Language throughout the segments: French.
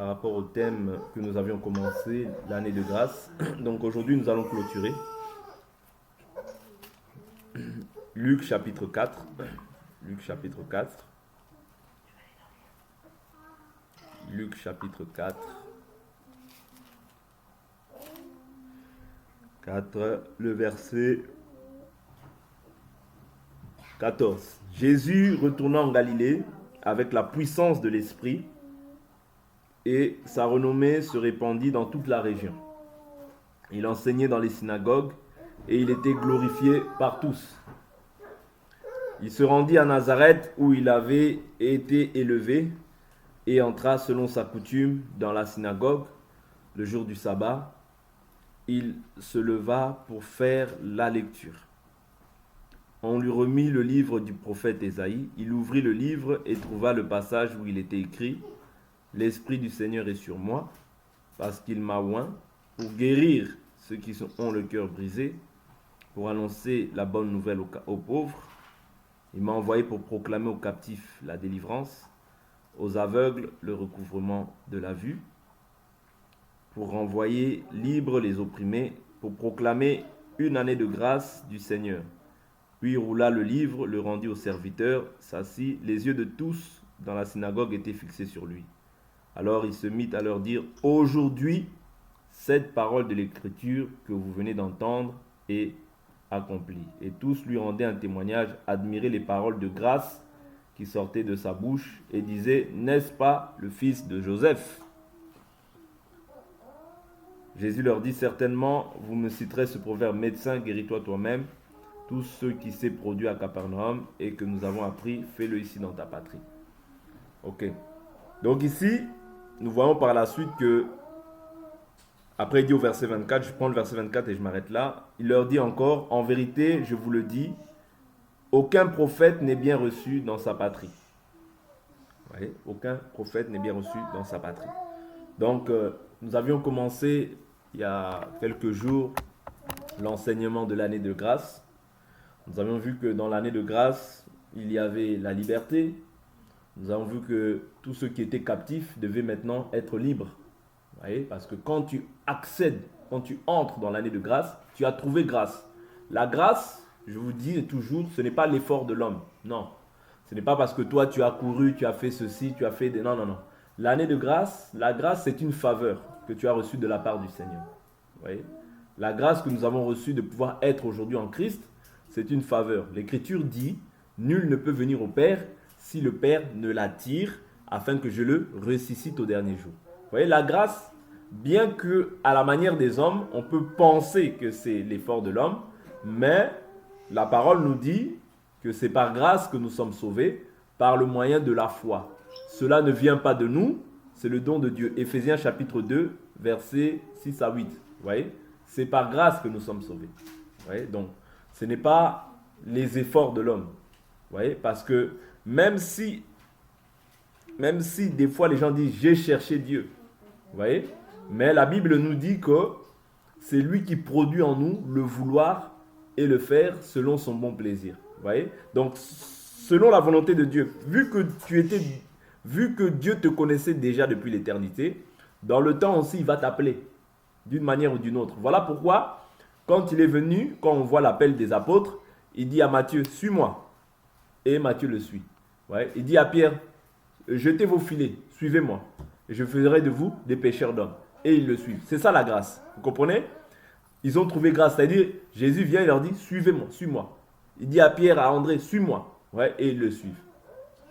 par rapport au thème que nous avions commencé, l'année de grâce. Donc aujourd'hui, nous allons clôturer. Luc chapitre 4. Luc chapitre 4. Luc chapitre 4. 4, le verset 14. Jésus retourna en Galilée avec la puissance de l'Esprit et sa renommée se répandit dans toute la région. Il enseignait dans les synagogues et il était glorifié par tous. Il se rendit à Nazareth où il avait été élevé et entra selon sa coutume dans la synagogue le jour du sabbat. Il se leva pour faire la lecture. On lui remit le livre du prophète Ésaïe. Il ouvrit le livre et trouva le passage où il était écrit « L'Esprit du Seigneur est sur moi, parce qu'il m'a oint pour guérir ceux qui ont le cœur brisé, pour annoncer la bonne nouvelle aux pauvres. Il m'a envoyé pour proclamer aux captifs la délivrance, aux aveugles le recouvrement de la vue, pour renvoyer libres les opprimés, pour proclamer une année de grâce du Seigneur. » Puis il roula le livre, le rendit au serviteur, s'assit. Les yeux de tous dans la synagogue étaient fixés sur lui. Alors il se mit à leur dire « Aujourd'hui, cette parole de l'Écriture que vous venez d'entendre est accomplie. » Et tous lui rendaient un témoignage, admiraient les paroles de grâce qui sortaient de sa bouche et disaient « N'est-ce pas le fils de Joseph ?» Jésus leur dit « Certainement, vous me citerez ce proverbe, médecin, guéris-toi toi-même. Tout ce qui s'est produit à Capernaum et que nous avons appris, fais-le ici dans ta patrie. » Ok. Donc ici, nous voyons par la suite que, après il dit au verset 24, je prends le verset 24 et je m'arrête là, il leur dit encore, en vérité, je vous le dis, aucun prophète n'est bien reçu dans sa patrie. Vous voyez, aucun prophète n'est bien reçu dans sa patrie. Donc, nous avions commencé il y a quelques jours l'enseignement de l'année de grâce. Nous avions vu que dans l'année de grâce, il y avait la liberté. Nous avons vu que tous ceux qui étaient captifs devaient maintenant être libres. Vous voyez, parce que quand tu accèdes, quand tu entres dans l'année de grâce, tu as trouvé grâce. La grâce, je vous dis toujours, ce n'est pas l'effort de l'homme. Non. Ce n'est pas parce que toi, tu as couru, tu as fait ceci, tu as fait des... Non, non, non. L'année de grâce, la grâce, c'est une faveur que tu as reçue de la part du Seigneur. Vous voyez, la grâce que nous avons reçue de pouvoir être aujourd'hui en Christ, c'est une faveur. L'Écriture dit, nul ne peut venir au Père si le Père ne l'attire, afin que je le ressuscite au dernier jour. Vous voyez, la grâce, bien que à la manière des hommes, on peut penser que c'est l'effort de l'homme, mais la parole nous dit que c'est par grâce que nous sommes sauvés, par le moyen de la foi. Cela ne vient pas de nous, c'est le don de Dieu. Éphésiens chapitre 2, versets 6 à 8. Vous voyez, c'est par grâce que nous sommes sauvés. Vous voyez, donc, ce n'est pas les efforts de l'homme. Vous voyez, parce que même si des fois les gens disent j'ai cherché Dieu, vous voyez, mais la Bible nous dit que c'est lui qui produit en nous le vouloir et le faire selon son bon plaisir. Vous voyez, donc selon la volonté de Dieu, vu que Dieu te connaissait déjà depuis l'éternité, dans le temps aussi il va t'appeler d'une manière ou d'une autre. Voilà pourquoi quand il est venu, quand on voit l'appel des apôtres, il dit à Matthieu, suis-moi. Et Matthieu le suit. Ouais. Il dit à Pierre, jetez vos filets, suivez-moi. Et je ferai de vous des pêcheurs d'hommes. Et ils le suivent. C'est ça la grâce. Vous comprenez? Ils ont trouvé grâce. C'est-à-dire, Jésus vient et leur dit, suivez-moi, suis-moi. Il dit à Pierre, à André, suis-moi. Ouais. Et ils le suivent.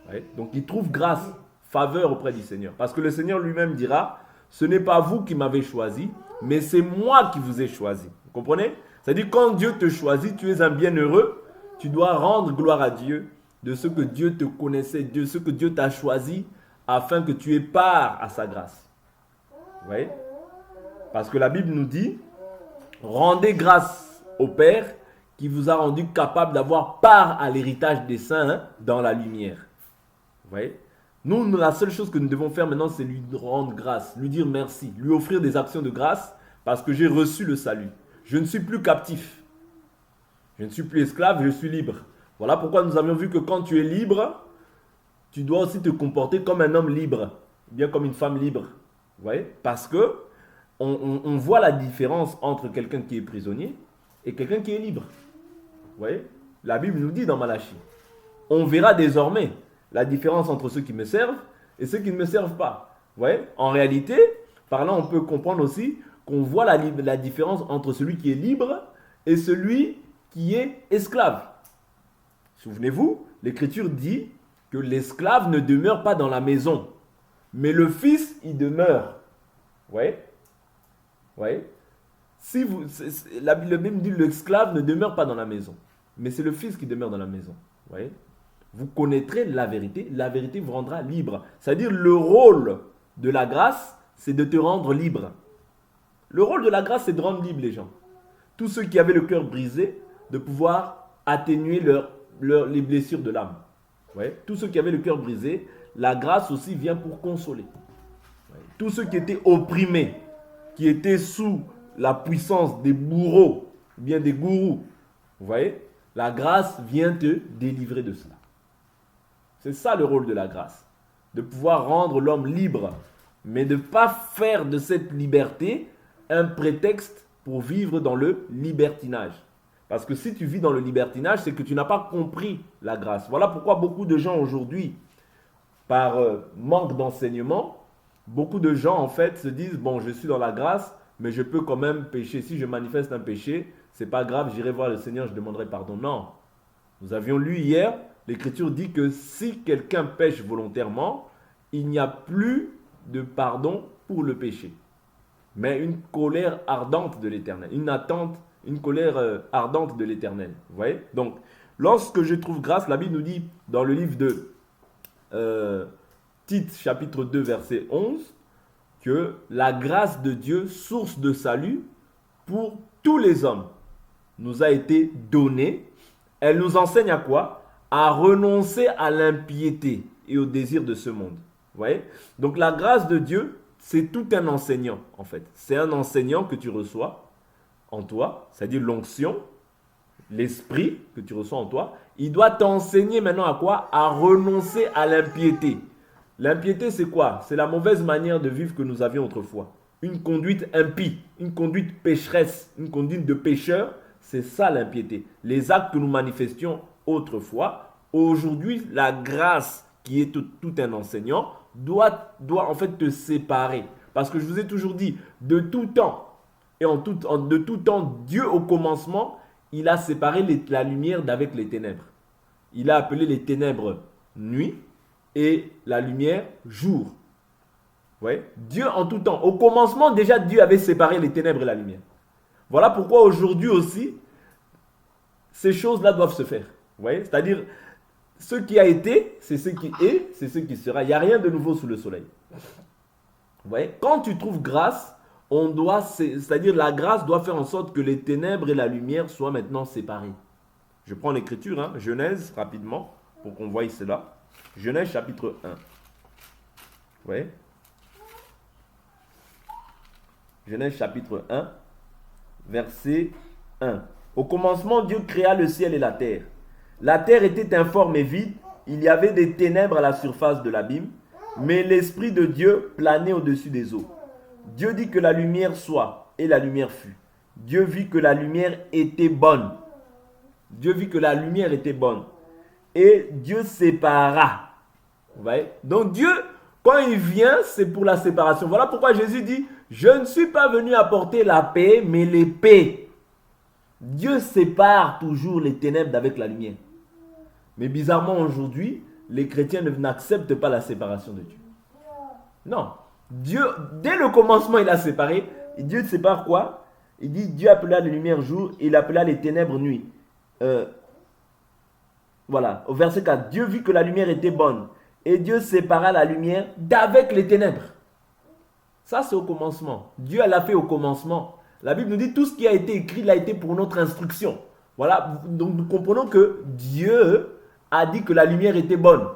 Ouais. Donc ils trouvent grâce, faveur auprès du Seigneur. Parce que le Seigneur lui-même dira, ce n'est pas vous qui m'avez choisi, mais c'est moi qui vous ai choisi. Vous comprenez? C'est-à-dire quand Dieu te choisit, tu es un bienheureux, tu dois rendre gloire à Dieu de ce que Dieu te connaissait, de ce que Dieu t'a choisi afin que tu aies part à sa grâce. Vous voyez? Parce que la Bible nous dit, rendez grâce au Père qui vous a rendu capable d'avoir part à l'héritage des saints dans la lumière. Vous voyez? Nous, la seule chose que nous devons faire maintenant, c'est lui rendre grâce, lui dire merci, lui offrir des actions de grâce parce que j'ai reçu le salut. Je ne suis plus captif. Je ne suis plus esclave, je suis libre. Voilà pourquoi nous avions vu que quand tu es libre, tu dois aussi te comporter comme un homme libre, bien comme une femme libre. Vous voyez? Parce que on voit la différence entre quelqu'un qui est prisonnier et quelqu'un qui est libre. Vous voyez? La Bible nous dit dans Malachie. On verra désormais la différence entre ceux qui me servent et ceux qui ne me servent pas. Vous voyez? En réalité, par là, on peut comprendre aussi qu'on voit la différence entre celui qui est libre et celui qui est esclave. Souvenez-vous, l'Écriture dit que l'esclave ne demeure pas dans la maison, mais le fils y demeure. Vous voyez? Vous voyez? La Bible dit que l'esclave ne demeure pas dans la maison, mais c'est le fils qui demeure dans la maison. Vous voyez? Vous connaîtrez la vérité vous rendra libre. C'est-à-dire le rôle de la grâce, c'est de te rendre libre. Le rôle de la grâce, c'est de rendre libre les gens. Tous ceux qui avaient le cœur brisé, de pouvoir atténuer les blessures de l'âme. Ouais. Tous ceux qui avaient le cœur brisé, la grâce aussi vient pour consoler. Ouais. Tous ceux qui étaient opprimés, qui étaient sous la puissance des bourreaux, bien des gourous, vous voyez, la grâce vient te délivrer de cela. C'est ça le rôle de la grâce. De pouvoir rendre l'homme libre, mais de ne pas faire de cette liberté un prétexte pour vivre dans le libertinage. Parce que si tu vis dans le libertinage, c'est que tu n'as pas compris la grâce. Voilà pourquoi beaucoup de gens aujourd'hui, par manque d'enseignement, beaucoup de gens en fait se disent, bon, je suis dans la grâce, mais je peux quand même pécher. Si je manifeste un péché, c'est pas grave, j'irai voir le Seigneur, je demanderai pardon. Non. Nous avions lu hier, l'Écriture dit que si quelqu'un pêche volontairement, il n'y a plus de pardon pour le péché. Mais une colère ardente de l'Éternel, une attente, une colère ardente de l'Éternel. Vous voyez? Donc, lorsque je trouve grâce, la Bible nous dit dans le livre de Tite, chapitre 2, verset 11, que la grâce de Dieu, source de salut pour tous les hommes, nous a été donnée. Elle nous enseigne à quoi? À renoncer à l'impiété et au désir de ce monde. Vous voyez? Donc la grâce de Dieu, c'est tout un enseignant en fait. C'est un enseignant que tu reçois en toi, c'est-à-dire l'onction, l'esprit que tu reçois en toi. Il doit t'enseigner maintenant à quoi? À renoncer à l'impiété. L'impiété, c'est quoi? C'est la mauvaise manière de vivre que nous avions autrefois. Une conduite impie, une conduite pécheresse, une conduite de pécheur, c'est ça l'impiété. Les actes que nous manifestions autrefois, aujourd'hui, la grâce qui est tout un enseignant doit en fait te séparer. Parce que je vous ai toujours dit, de tout temps, et de tout temps, Dieu au commencement, il a séparé la lumière d'avec les ténèbres. Il a appelé les ténèbres nuit et la lumière jour. Ouais. Dieu en tout temps. Au commencement, déjà, Dieu avait séparé les ténèbres et la lumière. Voilà pourquoi aujourd'hui aussi, ces choses-là doivent se faire. Vous voyez? C'est-à-dire, ce qui a été, c'est ce qui est, c'est ce qui sera. Il n'y a rien de nouveau sous le soleil. Vous voyez? Quand tu trouves grâce, c'est-à-dire la grâce doit faire en sorte que les ténèbres et la lumière soient maintenant séparées. Je prends l'écriture, hein, Genèse, rapidement, pour qu'on voie cela. Genèse chapitre 1. Vous voyez? Genèse chapitre 1, verset 1. Au commencement, Dieu créa le ciel et la terre. La terre était informe et vide. Il y avait des ténèbres à la surface de l'abîme, mais l'Esprit de Dieu planait au-dessus des eaux. Dieu dit que la lumière soit, et la lumière fut. Dieu vit que la lumière était bonne. Dieu vit que la lumière était bonne. Et Dieu sépara. Vous voyez? Donc Dieu, quand il vient, c'est pour la séparation. Voilà pourquoi Jésus dit, je ne suis pas venu apporter la paix, mais l'épée. Dieu sépare toujours les ténèbres d'avec la lumière. Mais bizarrement aujourd'hui, les chrétiens n'acceptent pas la séparation de Dieu. Non. Dieu, dès le commencement, il a séparé. Et Dieu sépare quoi? Il dit, Dieu appela les lumières jour et il appela les ténèbres nuit. Voilà, au verset 4, Dieu vit que la lumière était bonne. Et Dieu sépara la lumière d'avec les ténèbres. Ça, c'est au commencement. Dieu l'a fait au commencement. La Bible nous dit tout ce qui a été écrit l'a été pour notre instruction. Voilà, donc nous comprenons que Dieu a dit que la lumière était bonne.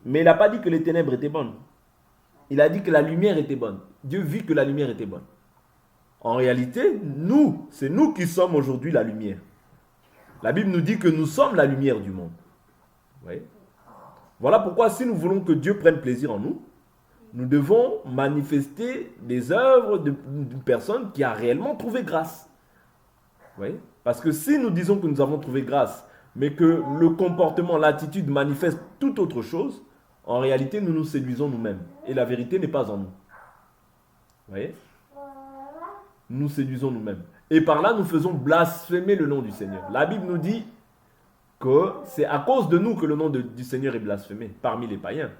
Mais il n'a pas dit que les ténèbres étaient bonnes. Il a dit que la lumière était bonne. Dieu vit que la lumière était bonne. En réalité, c'est nous qui sommes aujourd'hui la lumière. La Bible nous dit que nous sommes la lumière du monde. Vous voyez? Voilà pourquoi si nous voulons que Dieu prenne plaisir en nous, Nous devons manifester des œuvres d'une personne qui a réellement trouvé grâce. Vous voyez? Parce que si nous disons que nous avons trouvé grâce, mais que le comportement, l'attitude manifeste tout autre chose, en réalité, nous nous séduisons nous-mêmes. Et la vérité n'est pas en nous. Vous voyez? Nous séduisons nous-mêmes. Et par là, nous faisons blasphémer le nom du Seigneur. La Bible nous dit que c'est à cause de nous que le nom du Seigneur est blasphémé, parmi les païens.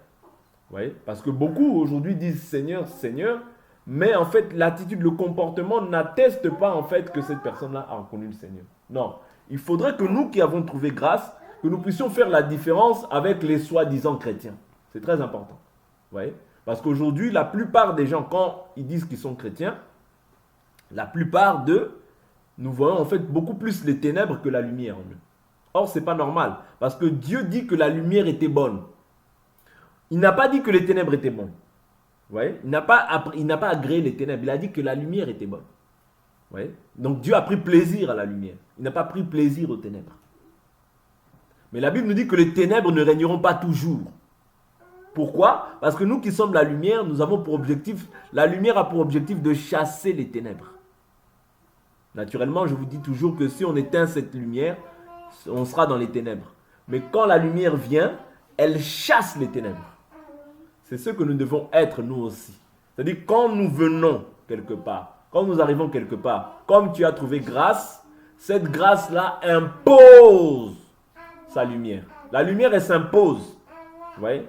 Vous voyez? Parce que beaucoup aujourd'hui disent Seigneur, Seigneur, mais en fait, l'attitude, le comportement n'atteste pas en fait que cette personne-là a reconnu le Seigneur. Non. Il faudrait que nous qui avons trouvé grâce, que nous puissions faire la différence avec les soi-disant chrétiens. C'est très important. Vous voyez? Parce qu'aujourd'hui, la plupart des gens, quand ils disent qu'ils sont chrétiens, la plupart d'eux, nous voyons en fait beaucoup plus les ténèbres que la lumière en eux. Or, ce n'est pas normal. Parce que Dieu dit que la lumière était bonne. Il n'a pas dit que les ténèbres étaient bonnes. Vous voyez? Il n'a pas agréé les ténèbres. Il a dit que la lumière était bonne. Vous voyez? Donc Dieu a pris plaisir à la lumière. Il n'a pas pris plaisir aux ténèbres. Mais la Bible nous dit que les ténèbres ne régneront pas toujours. Pourquoi? Parce que nous qui sommes la lumière, nous avons pour objectif, la lumière a pour objectif de chasser les ténèbres. Naturellement, je vous dis toujours que si on éteint cette lumière, on sera dans les ténèbres. Mais quand la lumière vient, elle chasse les ténèbres. C'est ce que nous devons être nous aussi. C'est-à-dire quand nous venons quelque part, quand nous arrivons quelque part, comme tu as trouvé grâce, cette grâce-là impose sa lumière. La lumière, elle s'impose. Vous voyez?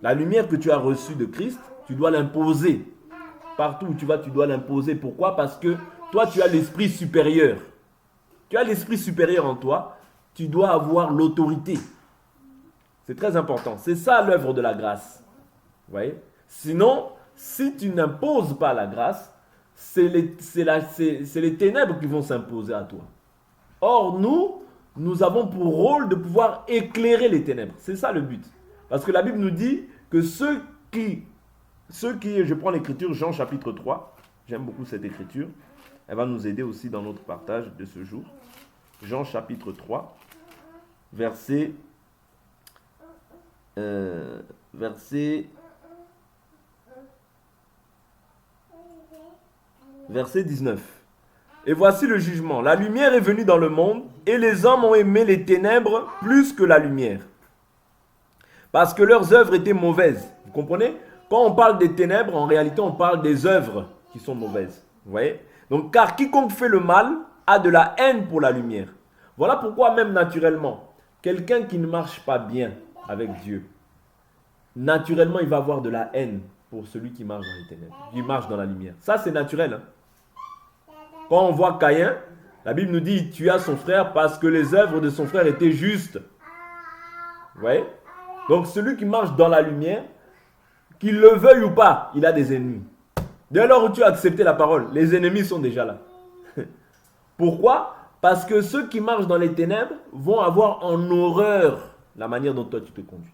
La lumière que tu as reçue de Christ, tu dois l'imposer. Partout où tu vas, tu dois l'imposer. Pourquoi? Parce que toi, tu as l'esprit supérieur. Tu as l'esprit supérieur en toi. Tu dois avoir l'autorité. C'est très important. C'est ça l'œuvre de la grâce. Vous voyez? Sinon, si tu n'imposes pas la grâce, c'est les ténèbres qui vont s'imposer à toi. Or, nous avons pour rôle de pouvoir éclairer les ténèbres. C'est ça le but. Parce que la Bible nous dit que ceux qui je prends l'écriture, Jean chapitre 3, j'aime beaucoup cette écriture, elle va nous aider aussi dans notre partage de ce jour. Jean chapitre 3, verset 19. Et voici le jugement. La lumière est venue dans le monde et les hommes ont aimé les ténèbres plus que la lumière. Parce que leurs œuvres étaient mauvaises. Vous comprenez? Quand on parle des ténèbres, en réalité, on parle des œuvres qui sont mauvaises. Vous voyez? Donc, car quiconque fait le mal a de la haine pour la lumière. Voilà pourquoi même naturellement, quelqu'un qui ne marche pas bien avec Dieu, naturellement, il va avoir de la haine pour celui qui marche dans les ténèbres, qui marche dans la lumière. Ça, c'est naturel. Hein? Quand on voit Caïn, la Bible nous dit, il tua son frère parce que les œuvres de son frère étaient justes. Vous voyez? Donc, celui qui marche dans la lumière, qu'il le veuille ou pas, il a des ennemis. Dès lors où tu as accepté la parole, les ennemis sont déjà là. Pourquoi? Parce que ceux qui marchent dans les ténèbres vont avoir en horreur la manière dont toi tu te conduis.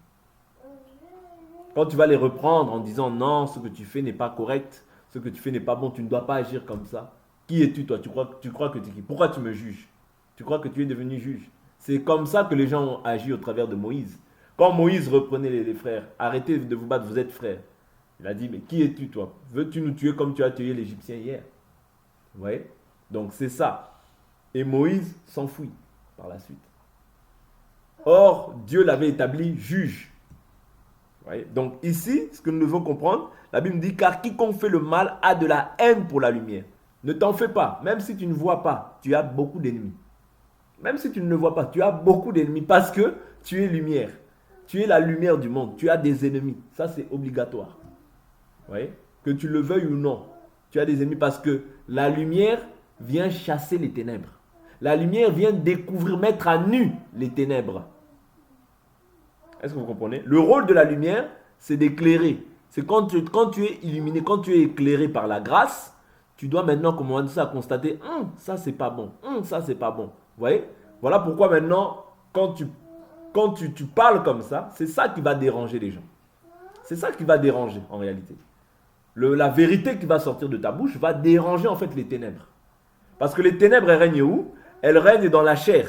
Quand tu vas les reprendre en disant non, ce que tu fais n'est pas correct, ce que tu fais n'est pas bon, tu ne dois pas agir comme ça. Qui es-tu toi? Tu crois que tu es qui? Pourquoi tu me juges? Tu crois que tu es devenu juge? C'est comme ça que les gens ont agi au travers de Moïse. Quand Moïse reprenait les frères, arrêtez de vous battre, vous êtes frères. Il a dit, mais qui es-tu toi? Veux-tu nous tuer comme tu as tué l'Égyptien hier? Vous voyez? Donc c'est ça. Et Moïse s'enfuit par la suite. Or, Dieu l'avait établi juge. Vous voyez? Donc ici, ce que nous devons comprendre, la Bible dit, car quiconque fait le mal a de la haine pour la lumière. Ne t'en fais pas, même si tu ne vois pas, tu as beaucoup d'ennemis. Même si tu ne le vois pas, tu as beaucoup d'ennemis parce que tu es lumière. Tu es la lumière du monde. Tu as des ennemis. Ça, c'est obligatoire. Vous voyez? Que tu le veuilles ou non. Tu as des ennemis parce que la lumière vient chasser les ténèbres. La lumière vient découvrir, mettre à nu les ténèbres. Est-ce que vous comprenez? Le rôle de la lumière, c'est d'éclairer. C'est quand tu es illuminé, quand tu es éclairé par la grâce, tu dois maintenant commencer à constater, ça c'est pas bon, ça c'est pas bon. Vous voyez? Voilà pourquoi maintenant, quand tu parles comme ça, c'est ça qui va déranger les gens. C'est ça qui va déranger en réalité. La vérité qui va sortir de ta bouche va déranger en fait les ténèbres. Parce que les ténèbres, elles règnent où? Elles règnent dans la chair.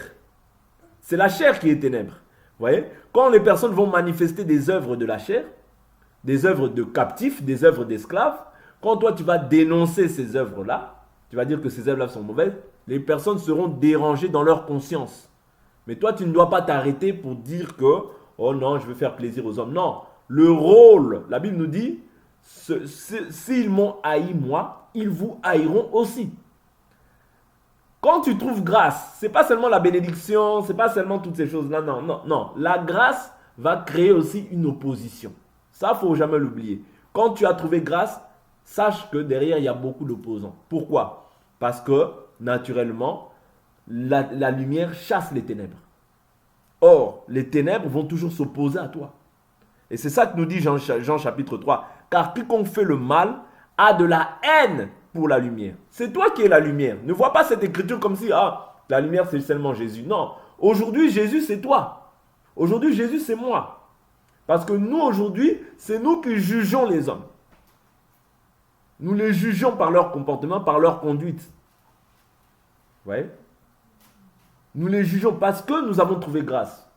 C'est la chair qui est ténèbres. Vous voyez? Quand les personnes vont manifester des œuvres de la chair, des œuvres de captifs, des œuvres d'esclaves, quand toi tu vas dénoncer ces œuvres-là, tu vas dire que ces œuvres-là sont mauvaises, les personnes seront dérangées dans leur conscience. Mais toi, tu ne dois pas t'arrêter pour dire que, oh non, je veux faire plaisir aux hommes. Non, le rôle, la Bible nous dit, s'ils m'ont haï moi, ils vous haïront aussi. Quand tu trouves grâce, c'est pas seulement la bénédiction, c'est pas seulement toutes ces choses-là, non, non, non. La grâce va créer aussi une opposition. Ça, faut jamais l'oublier. Quand tu as trouvé grâce, sache que derrière, il y a beaucoup d'opposants. Pourquoi? Parce que, naturellement, la lumière chasse les ténèbres. Or, les ténèbres vont toujours s'opposer à toi. Et c'est ça que nous dit Jean chapitre 3. Car quiconque fait le mal a de la haine pour la lumière. C'est toi qui es la lumière. Ne vois pas cette écriture comme si, la lumière c'est seulement Jésus. Non, aujourd'hui Jésus c'est toi. Aujourd'hui Jésus c'est moi. Parce que nous aujourd'hui, c'est nous qui jugeons les hommes. Nous les jugeons par leur comportement, par leur conduite. Vous voyez? Nous les jugeons parce que nous avons trouvé grâce.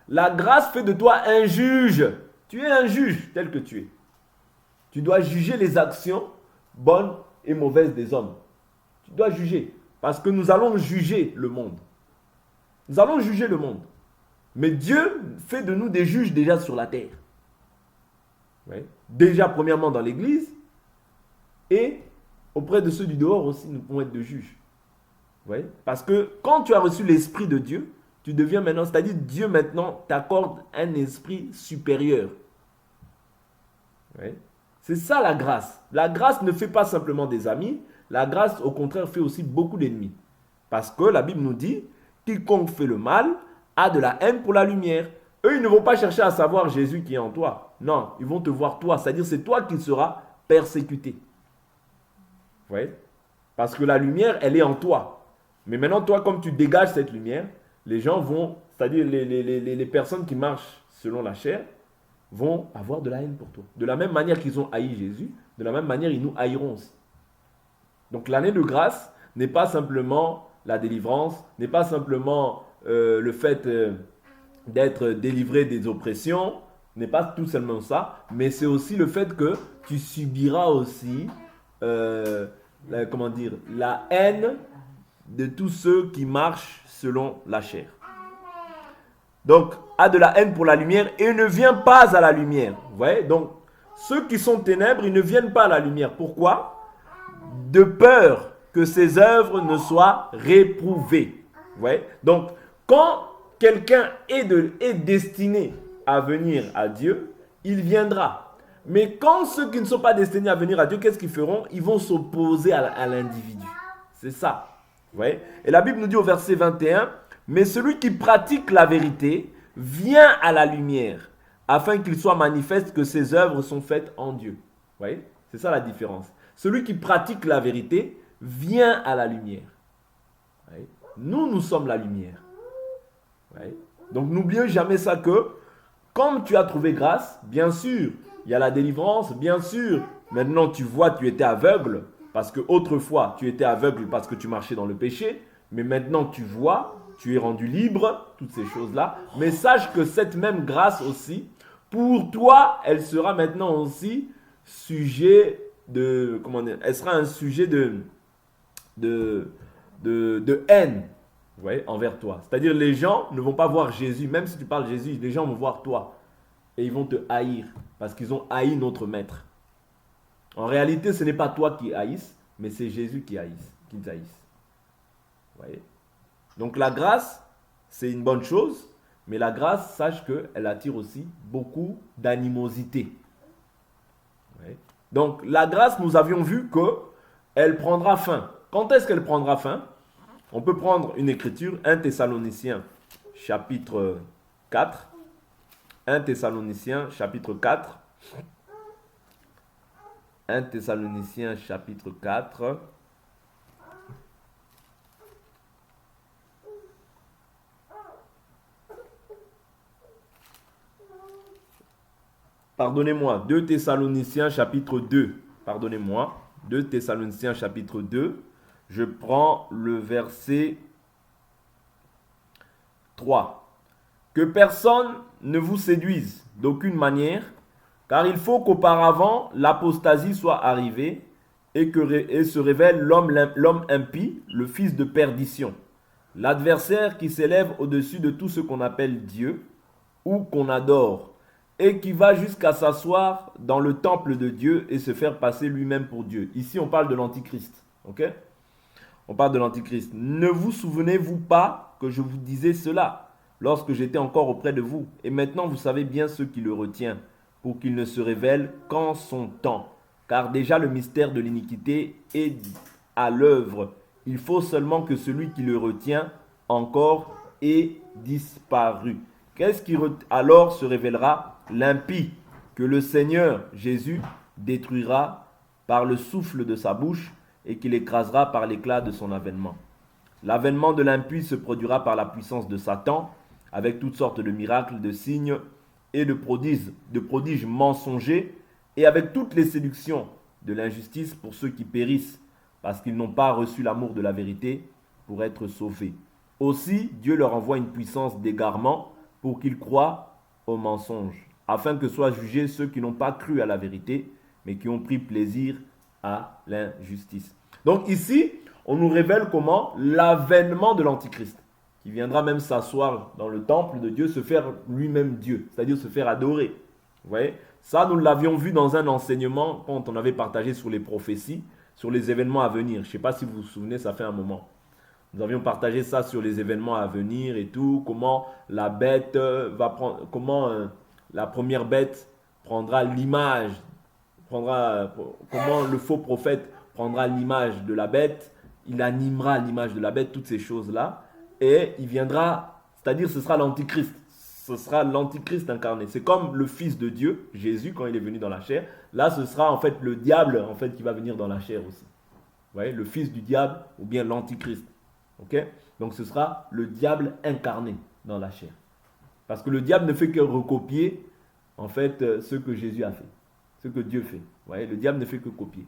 La grâce fait de toi un juge. Tu es un juge tel que tu es. Tu dois juger les actions bonnes et mauvaises des hommes. Tu dois juger. Parce que nous allons juger le monde. Nous allons juger le monde. Mais Dieu fait de nous des juges déjà sur la terre. Ouais. Déjà, premièrement, dans l'église. Et auprès de ceux du dehors aussi, nous pouvons être des juges. Ouais. Parce que quand tu as reçu l'Esprit de Dieu, tu deviens maintenant, c'est-à-dire Dieu maintenant t'accorde un esprit supérieur. Ouais. C'est ça la grâce. La grâce ne fait pas simplement des amis. La grâce, au contraire, fait aussi beaucoup d'ennemis. Parce que la Bible nous dit, quiconque fait le mal a de la haine pour la lumière. Eux, ils ne vont pas chercher à savoir Jésus qui est en toi. Non, ils vont te voir toi. C'est-à-dire, c'est toi qui seras persécuté. Vous voyez? Parce que la lumière, elle est en toi. Mais maintenant, toi, comme tu dégages cette lumière, les gens vont, c'est-à-dire les personnes qui marchent selon la chair, vont avoir de la haine pour toi. De la même manière qu'ils ont haï Jésus, de la même manière, ils nous haïront aussi. Donc l'année de grâce n'est pas simplement la délivrance, n'est pas simplement le fait d'être délivré des oppressions, n'est pas tout seulement ça, mais c'est aussi le fait que tu subiras aussi, la haine de tous ceux qui marchent selon la chair. Donc, a de la haine pour la lumière et ne vient pas à la lumière. Vous voyez? Donc, ceux qui sont ténèbres, ils ne viennent pas à la lumière. Pourquoi? De peur que ses œuvres ne soient réprouvées. Vous voyez? Donc, quand quelqu'un est destiné à venir à Dieu, il viendra. Mais quand ceux qui ne sont pas destinés à venir à Dieu, qu'est-ce qu'ils feront? Ils vont s'opposer à l'individu. C'est ça. Vous voyez? Et la Bible nous dit au verset 21, mais celui qui pratique la vérité vient à la lumière, afin qu'il soit manifeste que ses œuvres sont faites en Dieu. Vous voyez? C'est ça la différence. Celui qui pratique la vérité vient à la lumière. Vous voyez? Nous sommes la lumière. Vous voyez? Donc n'oubliez jamais ça que, comme tu as trouvé grâce, bien sûr, il y a la délivrance, bien sûr, maintenant tu vois, tu étais aveugle, parce que autrefois tu étais aveugle parce que tu marchais dans le péché, mais maintenant tu vois, tu es rendu libre, toutes ces choses-là. Mais sache que cette même grâce aussi, pour toi, elle sera maintenant aussi sujet de, elle sera un sujet de haine, vous voyez, envers toi. C'est-à-dire les gens ne vont pas voir Jésus, même si tu parles Jésus, les gens vont voir toi. Et ils vont te haïr, parce qu'ils ont haï notre maître. En réalité, ce n'est pas toi qui haïs, mais c'est Jésus qui haïs. Vous voyez? Donc la grâce, c'est une bonne chose, mais la grâce, sache qu'elle attire aussi beaucoup d'animosité. Donc la grâce, nous avions vu qu'elle prendra fin. Quand est-ce qu'elle prendra fin? On peut prendre une écriture, 1 Thessaloniciens chapitre 4. 1 Thessaloniciens chapitre 4. 1 Thessaloniciens chapitre 4. Pardonnez-moi, 2 Thessaloniciens chapitre 2. Pardonnez-moi, 2 Thessaloniciens chapitre 2. Je prends le verset 3. Que personne ne vous séduise d'aucune manière Car il faut qu'auparavant l'apostasie soit arrivée et se révèle l'homme impie, le fils de perdition, l'adversaire qui s'élève au-dessus de tout ce qu'on appelle Dieu ou qu'on adore, et qui va jusqu'à s'asseoir dans le temple de Dieu et se faire passer lui-même pour Dieu. Ici, on parle de l'Antichrist. Ok? On parle de l'Antichrist. Ne vous souvenez-vous pas que je vous disais cela lorsque j'étais encore auprès de vous? Et maintenant, vous savez bien ce qui le retient, pour qu'il ne se révèle qu'en son temps. Car déjà le mystère de l'iniquité est à l'œuvre. Il faut seulement que celui qui le retient encore ait disparu. Qu'est-ce qui alors se révélera? L'impie, que le Seigneur Jésus détruira par le souffle de sa bouche et qu'il écrasera par l'éclat de son avènement. L'avènement de l'impie se produira par la puissance de Satan, avec toutes sortes de miracles, de signes et de prodiges mensongers, et avec toutes les séductions de l'injustice pour ceux qui périssent, parce qu'ils n'ont pas reçu l'amour de la vérité pour être sauvés. Aussi, Dieu leur envoie une puissance d'égarement pour qu'ils croient au mensonge, afin que soient jugés ceux qui n'ont pas cru à la vérité, mais qui ont pris plaisir à l'injustice. Donc ici, on nous révèle comment l'avènement de l'Antichrist, qui viendra même s'asseoir dans le temple de Dieu, se faire lui-même Dieu, c'est-à-dire se faire adorer. Vous voyez? Ça, nous l'avions vu dans un enseignement quand on avait partagé sur les prophéties, sur les événements à venir. Je ne sais pas si vous vous souvenez, ça fait un moment. Nous avions partagé ça sur les événements à venir et tout, comment la bête va prendre, comment la première bête prendra l'image, comment le faux prophète prendra l'image de la bête, il animera l'image de la bête, toutes ces choses-là, et il viendra, c'est-à-dire ce sera l'Antichrist. Ce sera l'Antichrist incarné. C'est comme le Fils de Dieu, Jésus, quand il est venu dans la chair. Là, ce sera en fait le diable en fait, qui va venir dans la chair aussi. Vous voyez, le fils du diable ou bien l'Antichrist. Ok? Donc ce sera le diable incarné dans la chair. Parce que le diable ne fait que recopier en fait ce que Jésus a fait. Ce que Dieu fait. Vous voyez, le diable ne fait que copier.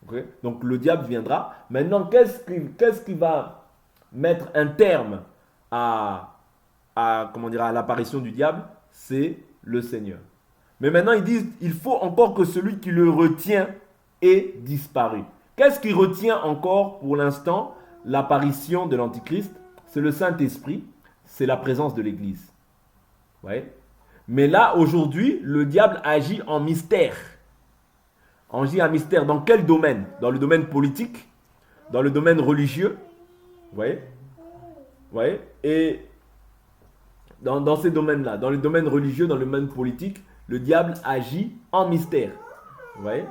Okay? Donc le diable viendra. Maintenant, qu'est-ce qui va mettre un terme à l'apparition du diable? C'est le Seigneur. Mais maintenant, ils disent, il faut encore que celui qui le retient ait disparu. Qu'est-ce qui retient encore pour l'instant l'apparition de l'Antichrist? C'est le Saint-Esprit, c'est la présence de l'Église. Ouais. Mais là, aujourd'hui, le diable agit en mystère. Agit en mystère dans quel domaine? Dans le domaine politique, dans le domaine religieux. Vous voyez? Ouais. Et dans ces domaines-là, dans le domaine religieux, dans le domaine politique, le diable agit en mystère. Vous voyez?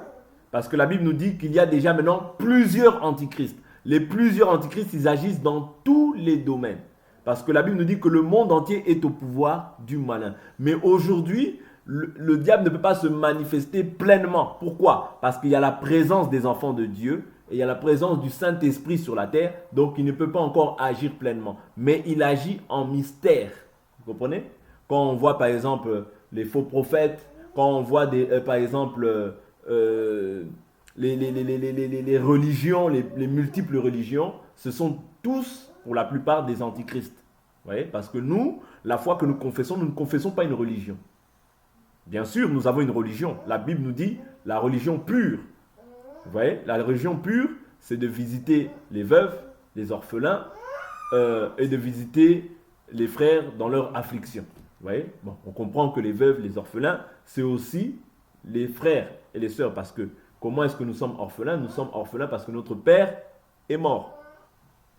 Parce que la Bible nous dit qu'il y a déjà maintenant plusieurs antichrists. Les plusieurs antichrists, ils agissent dans tous les domaines. Parce que la Bible nous dit que le monde entier est au pouvoir du malin. Mais aujourd'hui, le diable ne peut pas se manifester pleinement. Pourquoi? Parce qu'il y a la présence des enfants de Dieu et il y a la présence du Saint-Esprit sur la terre. Donc, il ne peut pas encore agir pleinement. Mais il agit en mystère. Vous comprenez? Quand on voit par exemple les faux prophètes, quand on voit par exemple les religions, les multiples religions, ce sont tous pour la plupart des antichrists. Vous voyez? Parce que nous, la foi que nous ne confessons pas une religion. Bien sûr, nous avons une religion. La Bible nous dit la religion pure. Vous voyez? La religion pure, c'est de visiter les veuves, les orphelins et de visiter les frères dans leur affliction. Vous voyez? Bon, on comprend que les veuves, les orphelins, c'est aussi les frères et les sœurs. Parce que comment est-ce que nous sommes orphelins? Nous sommes orphelins parce que notre père est mort.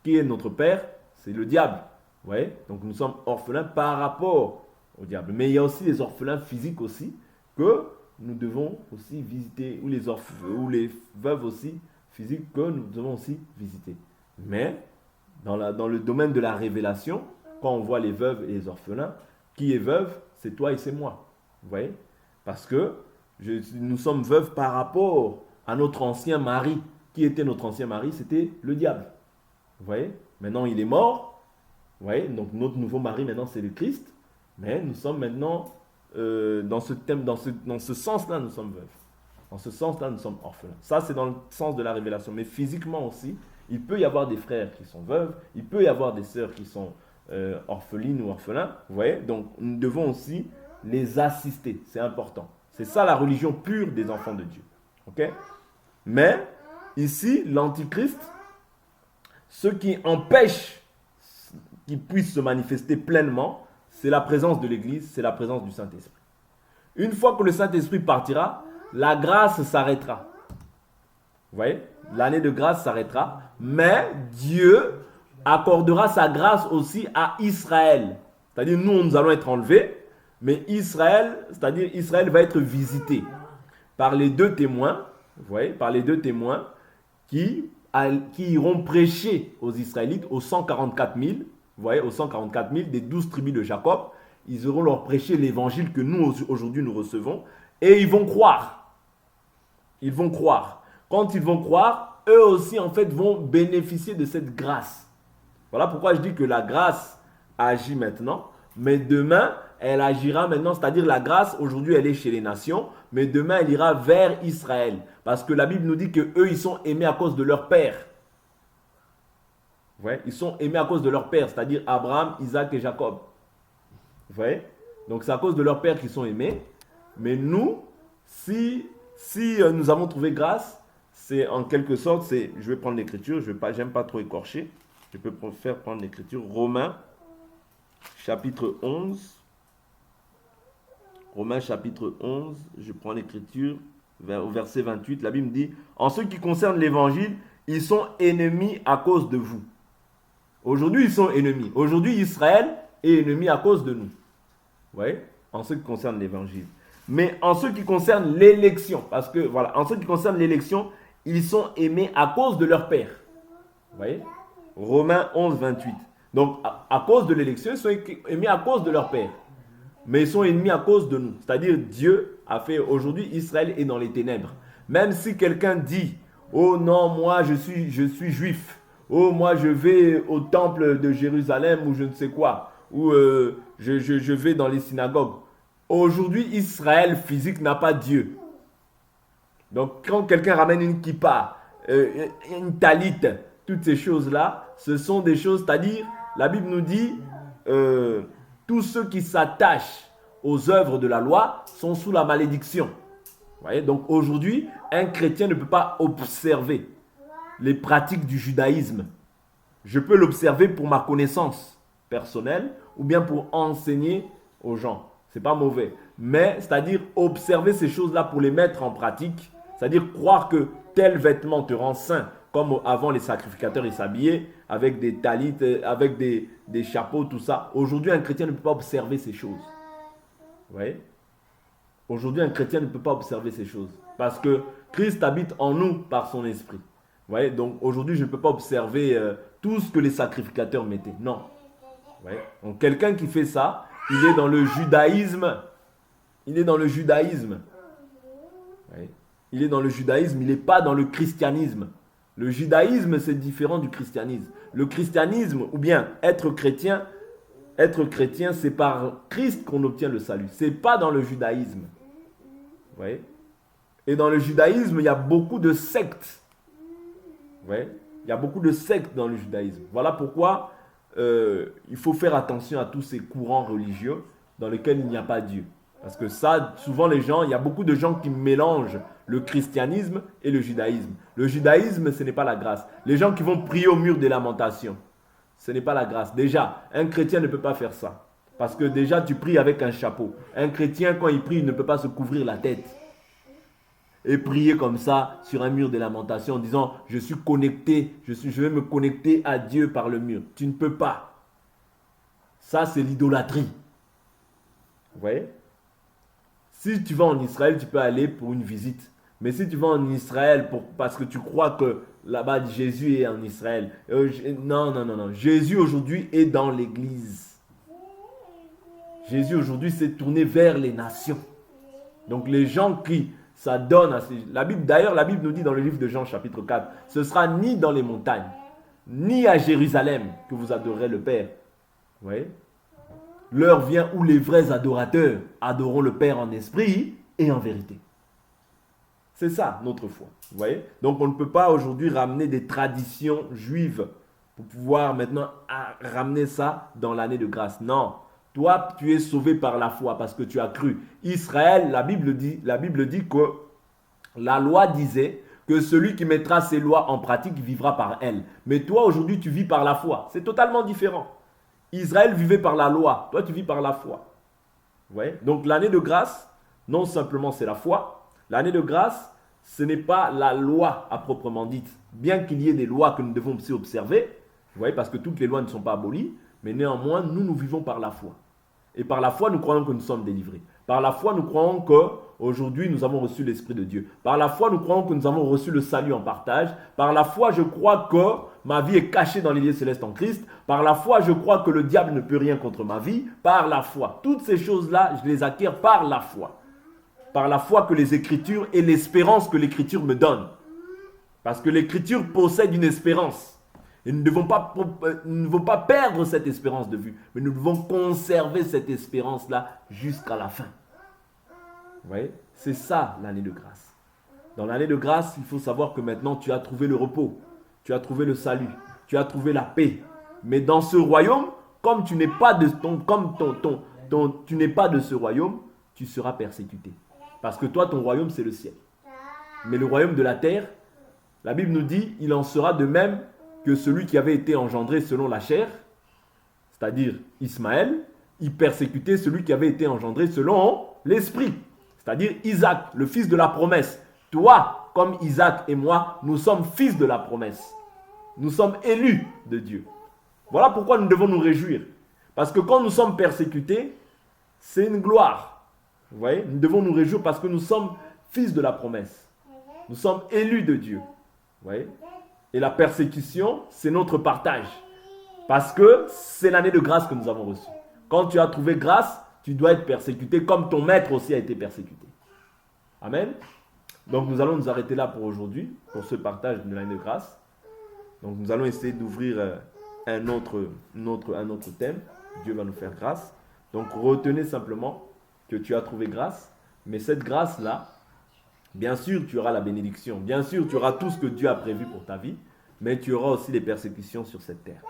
Qui est notre père? C'est le diable. Vous voyez? Donc nous sommes orphelins par rapport au diable. Mais il y a aussi les orphelins physiques aussi que nous devons aussi visiter, ou les veuves aussi physiques que nous devons aussi visiter. Mais dans le domaine de la révélation, quand on voit les veuves et les orphelins, qui est veuve? C'est toi et c'est moi. Vous voyez? Parce que nous sommes veuves par rapport à notre ancien mari. Qui était notre ancien mari? C'était le diable. Vous voyez? Maintenant, il est mort. Vous voyez? Donc, notre nouveau mari, maintenant, c'est le Christ. Mais nous sommes maintenant, dans ce sens-là, nous sommes veuves. Dans ce sens-là, nous sommes orphelins. Ça, c'est dans le sens de la révélation. Mais physiquement aussi, il peut y avoir des frères qui sont veuves. Il peut y avoir des sœurs qui sont orphelines ou orphelins. Vous voyez? Donc, nous devons aussi les assister. C'est important. C'est ça la religion pure des enfants de Dieu. Ok? Mais, ici, l'Antichrist, ce qui empêche qu'il puisse se manifester pleinement, c'est la présence de l'Église, c'est la présence du Saint-Esprit. Une fois que le Saint-Esprit partira, la grâce s'arrêtera. Vous voyez? L'année de grâce s'arrêtera, mais Dieu accordera sa grâce aussi à Israël. C'est-à-dire, nous allons être enlevés, mais Israël, c'est-à-dire Israël va être visité par les deux témoins, vous voyez, par les deux témoins qui iront prêcher aux Israélites, aux 144 000, vous voyez, aux 144 000 des 12 tribus de Jacob. Ils iront leur prêcher l'évangile que nous, aujourd'hui, nous recevons, et ils vont croire. Ils vont croire. Quand ils vont croire, eux aussi, en fait, vont bénéficier de cette grâce. Voilà pourquoi je dis que la grâce agit maintenant, mais demain, elle agira maintenant, c'est-à-dire la grâce, aujourd'hui, elle est chez les nations, mais demain, elle ira vers Israël. Parce que la Bible nous dit qu'eux, ils sont aimés à cause de leur père. Vous voyez? Ils sont aimés à cause de leur père, c'est-à-dire Abraham, Isaac et Jacob. Vous voyez? Donc, c'est à cause de leur père qu'ils sont aimés. Mais nous, si nous avons trouvé grâce, c'est en quelque sorte, je vais prendre l'écriture, j'aime pas trop écorcher. Je peux faire prendre l'écriture. Romains, chapitre 11. Romains, chapitre 11, je prends l'écriture, au verset 28. La Bible dit, en ce qui concerne l'évangile, ils sont ennemis à cause de vous. Aujourd'hui, ils sont ennemis. Aujourd'hui, Israël est ennemi à cause de nous. Vous voyez? En ce qui concerne l'évangile. Mais en ce qui concerne l'élection, parce que voilà, en ce qui concerne l'élection, ils sont aimés à cause de leur père. Vous voyez? Romains 11, 28. Donc, à cause de l'élection, ils sont aimés à cause de leur père. Mais ils sont ennemis à cause de nous. C'est-à-dire, Dieu a fait, aujourd'hui, Israël est dans les ténèbres. Même si quelqu'un dit, oh non, moi je suis juif. Oh, moi je vais au temple de Jérusalem ou je ne sais quoi. Ou je vais dans les synagogues. Aujourd'hui, Israël physique n'a pas Dieu. Donc, quand quelqu'un ramène une kippa, une talite, toutes ces choses-là, ce sont des choses, c'est-à-dire, la Bible nous dit, tous ceux qui s'attachent aux œuvres de la loi sont sous la malédiction. Vous voyez? Donc, aujourd'hui, un chrétien ne peut pas observer les pratiques du judaïsme. Je peux l'observer pour ma connaissance personnelle ou bien pour enseigner aux gens. C'est pas mauvais. Mais, c'est-à-dire observer ces choses-là pour les mettre en pratique, c'est-à-dire croire que tel vêtement te rend saint, comme avant les sacrificateurs ils s'habillaient avec des talites, avec des chapeaux, tout ça. Aujourd'hui, un chrétien ne peut pas observer ces choses. Vous voyez? Aujourd'hui, un chrétien ne peut pas observer ces choses. Parce que Christ habite en nous par son esprit. Vous voyez? Donc aujourd'hui, je ne peux pas observer tout ce que les sacrificateurs mettaient. Non. Vous voyez? Donc quelqu'un qui fait ça, il est dans le judaïsme. Il est dans le judaïsme. Vous voyez? Il est dans le judaïsme, il n'est pas dans le christianisme. Le judaïsme, c'est différent du christianisme. Le christianisme, ou bien être chrétien, c'est par Christ qu'on obtient le salut. Ce n'est pas dans le judaïsme. Vous voyez? Et dans le judaïsme, il y a beaucoup de sectes. Vous voyez? Il y a beaucoup de sectes dans le judaïsme. Voilà pourquoi il faut faire attention à tous ces courants religieux dans lesquels il n'y a pas Dieu. Parce que ça, souvent il y a beaucoup de gens qui mélangent le christianisme et le judaïsme. Le judaïsme, ce n'est pas la grâce. Les gens qui vont prier au mur des lamentations, ce n'est pas la grâce. Déjà, un chrétien ne peut pas faire ça. Parce que déjà, tu pries avec un chapeau. Un chrétien, quand il prie, il ne peut pas se couvrir la tête. Et prier comme ça sur un mur de lamentation en disant je suis connecté, je vais me connecter à Dieu par le mur. Tu ne peux pas. Ça, c'est l'idolâtrie. Vous voyez? Si tu vas en Israël, tu peux aller pour une visite. Mais si tu vas en Israël parce que tu crois que là-bas Jésus est en Israël. Non. Jésus aujourd'hui est dans l'église. Jésus aujourd'hui s'est tourné vers les nations. Donc les gens qui ça donne à d'ailleurs, la Bible nous dit dans le livre de Jean, chapitre 4, ce sera ni dans les montagnes, ni à Jérusalem que vous adorerez le Père. Vous voyez? L'heure vient où les vrais adorateurs adoreront le Père en esprit et en vérité. C'est ça, notre foi. Vous voyez? Donc, on ne peut pas aujourd'hui ramener des traditions juives pour pouvoir maintenant ramener ça dans l'année de grâce. Non. Toi, tu es sauvé par la foi parce que tu as cru. Israël, la Bible dit que la loi disait que celui qui mettra ses lois en pratique vivra par elles. Mais toi, aujourd'hui, tu vis par la foi. C'est totalement différent. Israël vivait par la loi. Toi, tu vis par la foi. Vous voyez? Donc, l'année de grâce, non simplement c'est la foi. L'année de grâce, ce n'est pas la loi à proprement dite. Bien qu'il y ait des lois que nous devons aussi observer, vous voyez, parce que toutes les lois ne sont pas abolies, mais néanmoins, nous vivons par la foi. Et par la foi, nous croyons que nous sommes délivrés. Par la foi, nous croyons qu'aujourd'hui, nous avons reçu l'Esprit de Dieu. Par la foi, nous croyons que nous avons reçu le salut en partage. Par la foi, je crois que ma vie est cachée dans les lieux célestes en Christ. Par la foi, je crois que le diable ne peut rien contre ma vie. Par la foi. Toutes ces choses-là, je les acquiers par la foi. Par la foi que les Écritures et l'espérance que l'Écriture me donne. Parce que l'Écriture possède une espérance. Et nous ne devons pas perdre cette espérance de vue, mais nous devons conserver cette espérance-là jusqu'à la fin. Vous voyez? C'est ça l'année de grâce. Dans l'année de grâce, il faut savoir que maintenant tu as trouvé le repos, tu as trouvé le salut, tu as trouvé la paix. Mais dans ce royaume, comme tu n'es pas de tu n'es pas de ce royaume, tu seras persécuté. Parce que toi, ton royaume, c'est le ciel. Mais le royaume de la terre, la Bible nous dit, il en sera de même que celui qui avait été engendré selon la chair, c'est-à-dire Ismaël, il persécutait celui qui avait été engendré selon l'esprit, c'est-à-dire Isaac, le fils de la promesse. Toi, comme Isaac et moi, nous sommes fils de la promesse. Nous sommes élus de Dieu. Voilà pourquoi nous devons nous réjouir. Parce que quand nous sommes persécutés, c'est une gloire. Vous voyez, nous devons nous réjouir parce que nous sommes fils de la promesse. Nous sommes élus de Dieu. Vous voyez? Et la persécution, c'est notre partage. Parce que c'est l'année de grâce que nous avons reçue. Quand tu as trouvé grâce, tu dois être persécuté comme ton maître aussi a été persécuté. Amen. Donc nous allons nous arrêter là pour aujourd'hui, pour ce partage de l'année de grâce. Donc nous allons essayer d'ouvrir un autre thème. Dieu va nous faire grâce. Donc retenez simplement que tu as trouvé grâce. Mais cette grâce-là, bien sûr, tu auras la bénédiction. Bien sûr, tu auras tout ce que Dieu a prévu pour ta vie. Mais tu auras aussi des persécutions sur cette terre.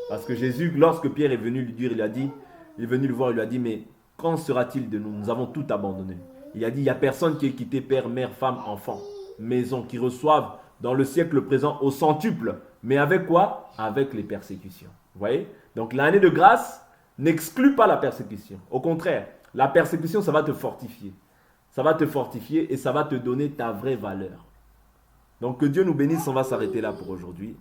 Parce que Jésus, lorsque Pierre est venu lui dire, il est venu le voir, il lui a dit, mais quand sera-t-il de nous? Nous avons tout abandonné. Il a dit, il n'y a personne qui ait quitté père, mère, femme, enfant, maison, qui reçoivent dans le siècle présent au centuple. Mais avec quoi? Avec les persécutions. Vous voyez? Donc l'année de grâce n'exclut pas la persécution. Au contraire, la persécution, ça va te fortifier. Ça va te fortifier et ça va te donner ta vraie valeur. Donc que Dieu nous bénisse, on va s'arrêter là pour aujourd'hui.